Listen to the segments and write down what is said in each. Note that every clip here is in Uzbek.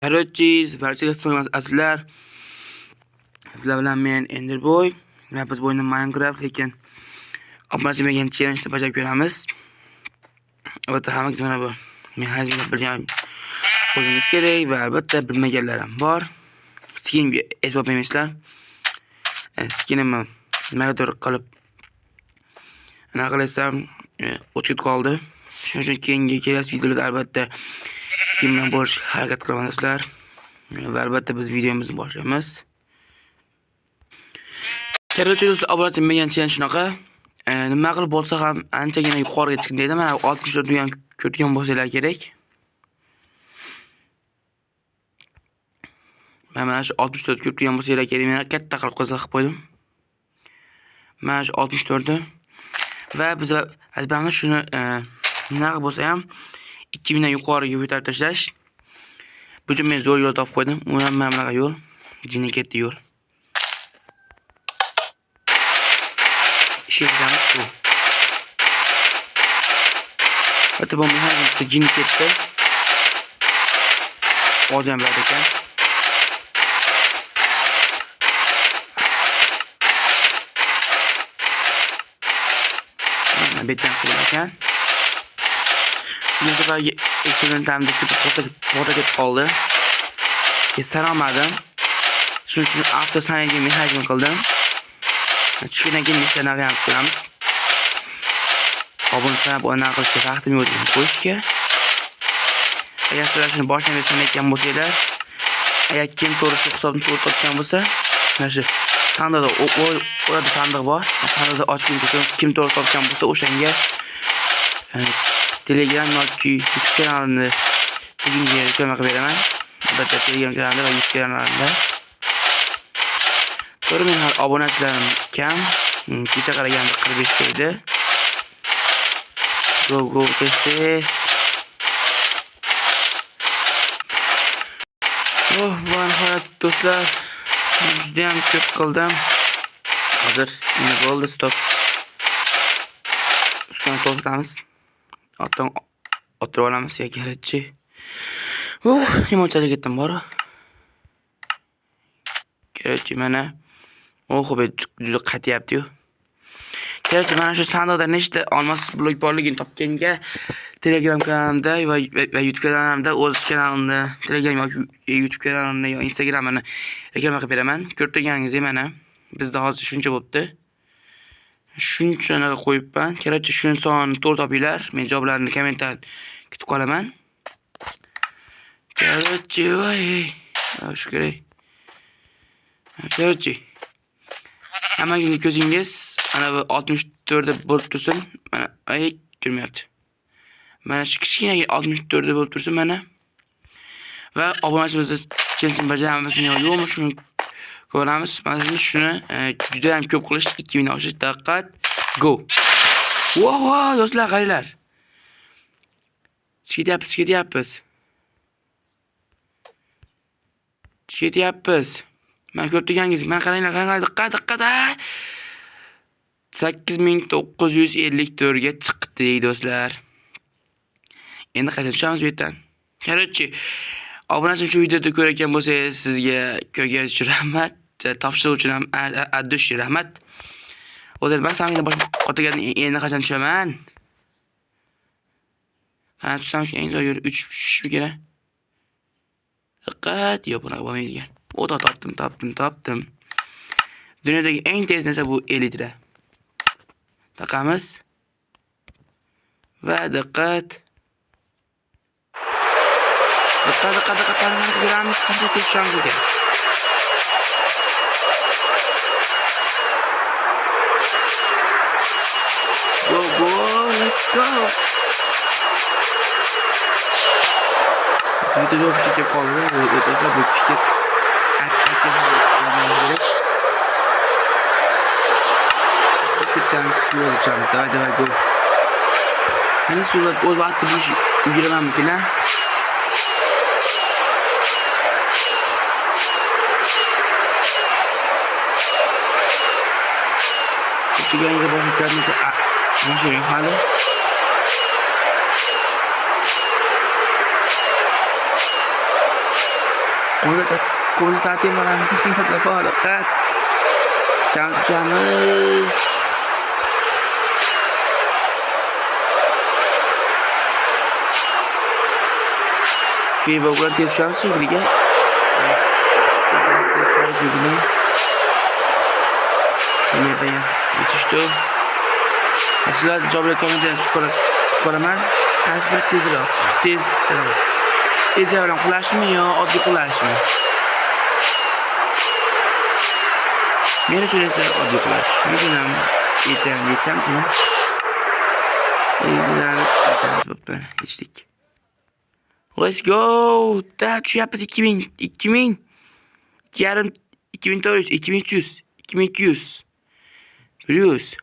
Korotchi, barchaga salom aslar. Sizlar bilan men Enderboy va biz bu o'yinda Minecraft lekin obunachi bo'lmagan challenge bajarib ko'ramiz. Albatta hammangiz mana bu mexanizmni bilgan o'zingiz kerak va albatta bilmaganlar ham bor. Skinga e'tibor bermaysizlar. Skinimni nimadir qilib anaqa qilasam o'chib qoldi. Shuning uchun keyingi kelasi videolarda albatta skin bilan bo'lishga harakat qilaman do'stlar. Va albatta biz videomizni boshlaymiz. Kerakli do'stlar, obunachi bo'lmagan challenge shunaqa. Nima qilib bo'lsa ham anchagina yuqoriga chiqing deydi. Mana 64 degan ko'rgan bo'lsanglar kerak. Mana shu 64 ko'rgan bo'lsanglar kerak. Men katta qilib qilib qo'ydim. Mana shu 64 ni va biz albatta shuni nima bo'lsa ham 2000 dan yuqoriga ko'tarib tashlash. Bu uchun men zo'r yo'l topib qo'ydim. U ham mana bunaqa yo'l. Jini ketdi yo'l. Ishlaymiz bu. Hatta bu mexanizmda jini ketdi. O'zi ham bor ekan. Betdan so'rar ekan. Bu sefer eksperimentimda porta ketib qoldi. Kesarolmadim. Shuning uchun after sanaga mexanizm qildim. Tushungan keyin ishlarni qilamiz ko'ramiz. Obuna sanab o'ynar qilishga vaqtim yo'q degan qo'yishga. Agar sizlar shuni boshdan sanayotgan bo'lsanglar, agar kim to'g'ri shu hisobni to'g'ri topgan bo'lsa, mana shu sandiqda o'rada sandiq bor. Sandiqni ochguncha kim to'g'ri topgan bo'lsa, o'shanga Telegram yoki YouTube kanalimni linkini reklama qilib beraman. Albatta Telegram kanalida va YouTube kanalida. To'g'ri, men hali obunachilarim kam. Kecha qaraganda 45 ta edi. Go test. Va nihoyat do'stlar, juda ham ko'p qildim. Hozir nima bo'ldi? Stop. Ustini to'xtatamiz. Otdan o'tirib olamiz kerakchi. Yemoqchiga ketdim bor. Kerakchi mana. Juda qatyapti-yu. Kerakchi mana shu sandiqda nechta olmos blok borligini topganga Telegram kanalimda va YouTube kanalimda, o'z kanalimda, Telegram yoki YouTube kanalimda yoki Instagramini reklama qilib beraman. Ko'rib turganingizdek mana bizda hozir shuncha bo'pti. Shunchani qo'yibman. Kerakchi shuni sonini to'g'ri topinglar. Men javoblarni kommentar kutib qolaman. Kerakchi voy. Shu kerak. Kerakchi. Hammangizni ko'zingiz ana bu 64 deb bo'lib tursin. Mana ko'rmayapti. Mana shu kichkina 64 deb bo'lib tursin mana. Va obunachimizda challenge bajaramizmi yo'qmi shuni ko'ramiz. Mana shuni juda ham ko'p qilish 2000 oshish diqqat. Go. Wow, do'stlar qaranglar. Ketyapmiz. Men ko'p deganingiz, mana qaranglar, diqqat. 8954 ga chiqdi do'stlar. Endi qachon tushamiz bu yerdan? Kerakchi, obunachim shu videoda ko'rgan bo'lsangiz, sizga ko'rganingiz uchun rahmat. Topshiriq uchun ham addush rahmat. O'zim basamga bosh qo'tagan endi qachon tushaman? Qani tushsam eng zo'r 3 tushishim kerak. Diqqat, yo'q bunaqa bo'lmaydigan. O'ta topdim. Dunyodagi eng tez narsa bu elitra. Taqamiz. Va diqqat. Ko'ramiz qancha tez tushamiz ekan. Go, let's go. Video fikir qoldi. O'zi bu fikir Şuradan suya uçağımız. Давай, go. Hani suya o vakti bu yürümem ki lan. Çıkacağınıza boşun kendinize nasıl bir hali? Qo'mita ta'til bilan falokat. Tushamiz. Firma bilan tez tushamiz shekilliga. Tez tushamiz shekilli. Nimadan yetishdi? Sizlar javoblar kommentlarga tushib ko'raman. Qaysi bir tezroq? Tezroq bilan qulashmi yo oddiy qulashmi? Men uchun esa oddiy qulash. Lekin ham yetarli desam, tinch. Endi achamiz bo'pti. Yetishdik. Let's go. Da tushyapmiz 2000, 2000, 2,5, 2400, 2300, 2200. 100.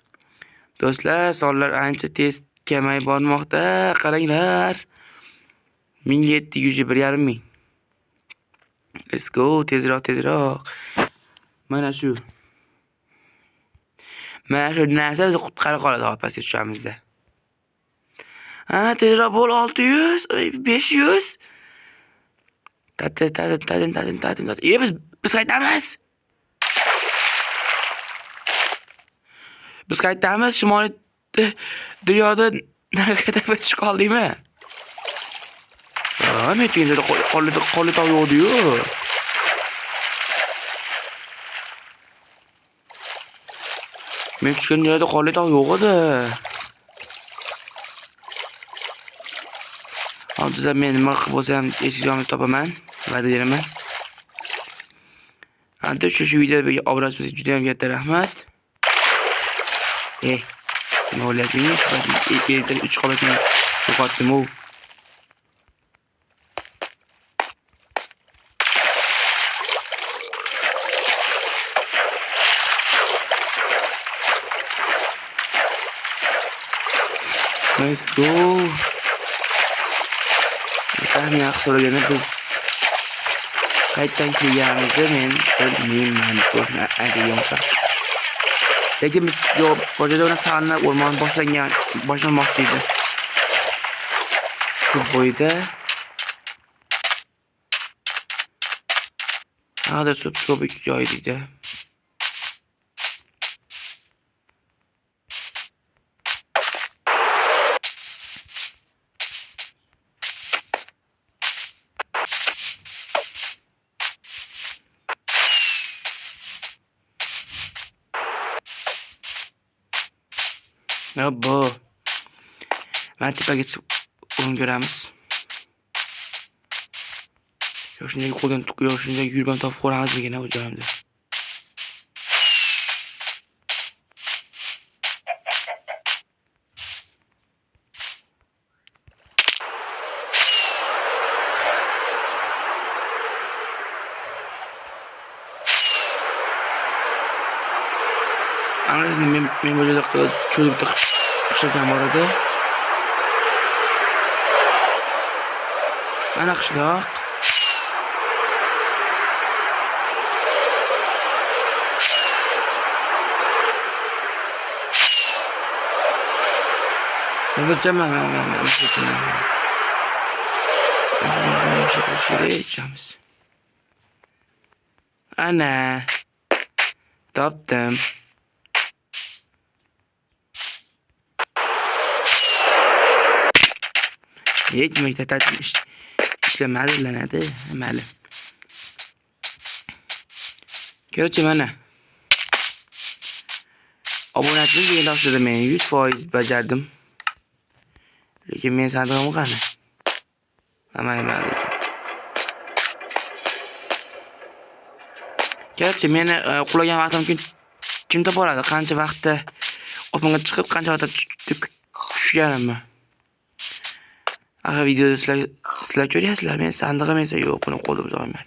Do'stlar, sonlar ancha tez kamayib bormoqda. Qaranglar. 1700, 1,5 Let's go, tezroq. Mana shu narsa bizni qutqarib qoladi pastga tushganimizda. Tezroq bo'l 600, 500. Tatin. Biz qaytamiz. Biz qaytamiz. Shimoliy dunyoda narkotika chiqib qoldikmi? Men tuyinda qolli tog' yo'qdi-yu. Men tushgan joyda qolli tog' yo'q edi. Hozir men nima qilib bo'lsa ham eski joyimizni topaman. Va'da beraman. Anda shu videoga obuna bo'lishingizga juda ham katta rahmat. Nima bo'lyapti? Shu yerda 3 qavatni yo'qotdim-u. Let's go. Tahmin qilganda biz qaytdan kelganimizni men bilmayman. To'g'ri aytayapman. Lekin biz boshqa sahna o'rmon boshlanmoqchi edi. Suv bo'yida. Hada suv tropik joy edi. Abbo. Men tepaga chiqib o'rin ko'ramiz. Shunday qo'ldan shunday yurgan topib ko'ramiz degan bu joyimda. Men bu yerda cho'lib qishloqdan bor edi. Mana qishloq. Ana. Topdim. Yetmeydi tatil işlemedi lanedi. Mayli. Короче mana. Obunachilik degan topshirdi men 100% bajardim. Lekin men sandig'im qani? Mana nima ekan. Короче meni qulagan vaqtim kim topoladi? Qancha vaqtda osmonga chiqib, qancha vaqtda tushganimni. Axir videoda sizlar ko'ryapsizlar, men sandig'im esa yo'q, buni qo'lda buzolmayman.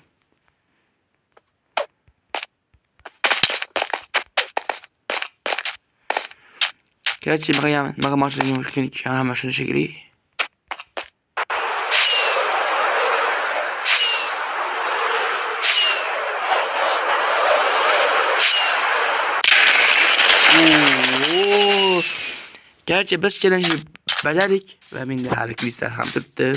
Короче, nima maqsadga mumkin hamma shuni shekilli. Gerçi biz challenge'ni bajardik va menda hali kliplar ham turibdi.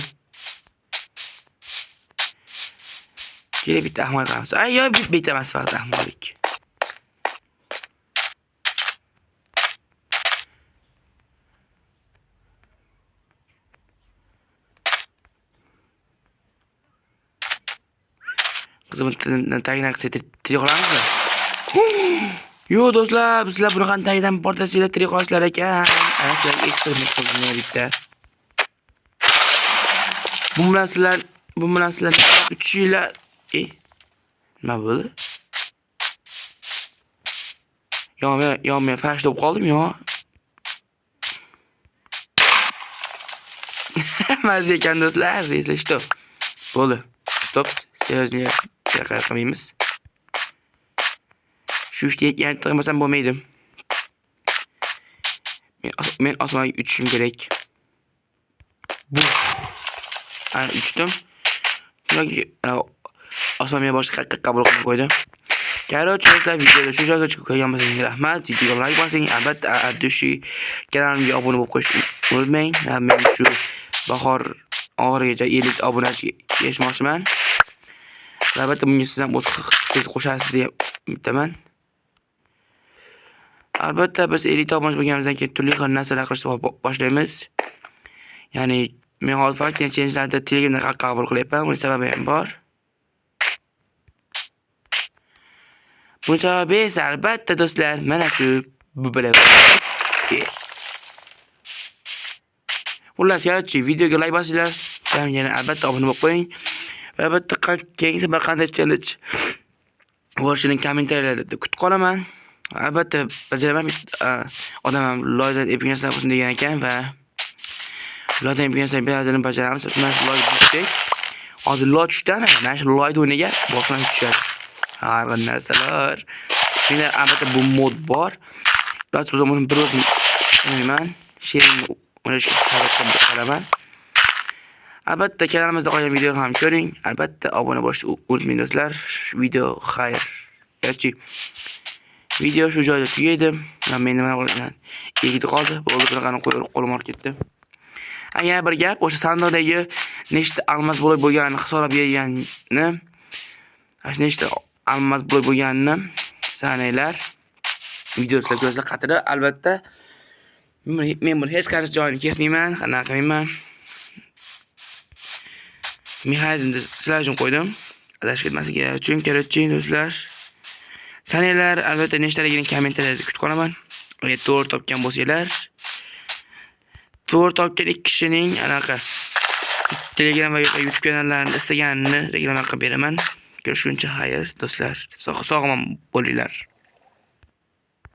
Kelib bitta ahmoq qilamiz. Ay, yo'q, bitta emas faqat ahmoqlik. Xizmatdan tagidan qilsak tirik qolamizmi? Yo'q do'stlar, sizlar bunaqangi tagidan portasizlar tirik qolasizlar ekan. Ana sizlarga eksperiment qildim bitta. Bu bilan sizlar uchinglar. Nima bo'ldi? Men farsh bo'lib qoldim, yo. Mazza ekan do'stlar, если что. Bo'ldi. Stop. Seriyozga qilmaymiz. Shu ishni yantirmasam bo'lmaydi. Men osmonga uchishim kerak. Bu. Ana uchdim. Yoki osmonga boshqa qabul qilib qo'ydi. Короче, do'stlar, videoda shu joyga ko'rgan bo'lsangiz rahmat. Videoga like bosing, albatta addushi kanalimga obuna bo'lib qo'yishni unutmang. Men shu bahor oxirigacha 50 obunachiga erishmoqchiman. Albatta bunga siz ham o'z qilsangiz qo'shasiz deb umiddaman. Albatta biz 50 obunachi bo'lganimizdan keyin turli xil narsalar qilishni boshlaymiz. Ya'ni men hozir faqat challenge'larda Telegramda qabul qilyapman. Buning sababi ham bor. Buning sababi esa albatta do'stlar, mana shu bu bilan. Xullas, videoga like bosinglar, yana albatta obuna bo'lib qo'ying. Va albatta keyingi bir qanday challenge bo'lishini kommentariyada kutib qolaman. Albatta bajaraman, odam ham loydan epingaslar bo'lsin degan ekan va loydan epingaslar ba'zini bajaramiz. Mana shu loy buzsak, hozir loy tushdan, mana shu loyda o'ynagan boshdan tushadi. Har xil narsalar. Menda albatta bu mod bor. Biroz o'zim bir o'zim o'ynayman. She'rni o'ynashga harakat qilaman. Albatta kanalimizda qolgan videolarni ham ko'ring. Albatta obuna bo'lishni unutmang do'stlar. Video xayr. Yoki video shu joyda tugaydi. Men nima qilaman? Egdi qoldi. Bo'ldi, bunaqani qo'lim olib ketdi. Yana bir gap, o'sha sandiqdagi nechta almas bo'lgani hisoblab berganni, nechta almas bo'lganini sananglar. Videosida ko'rsatib qatida albatta men buni hech qanday joyini kesmayman, qanaqa qilmayman. Mexanizmni sizlar uchun qo'ydim. Adashib ketmasligi uchun kerakchi do'stlar. Sananglar, albatta nechtaligini kommentariyada kutib qolaman. Agar to'g'ri topgan bo'lsanglar, to'g'ri topgan ikki kishining anaqa Telegram va YouTube kanallarini istaganini reklama qilib beraman. Ko'rishguncha xayr do'stlar. Sog' bo'linglar.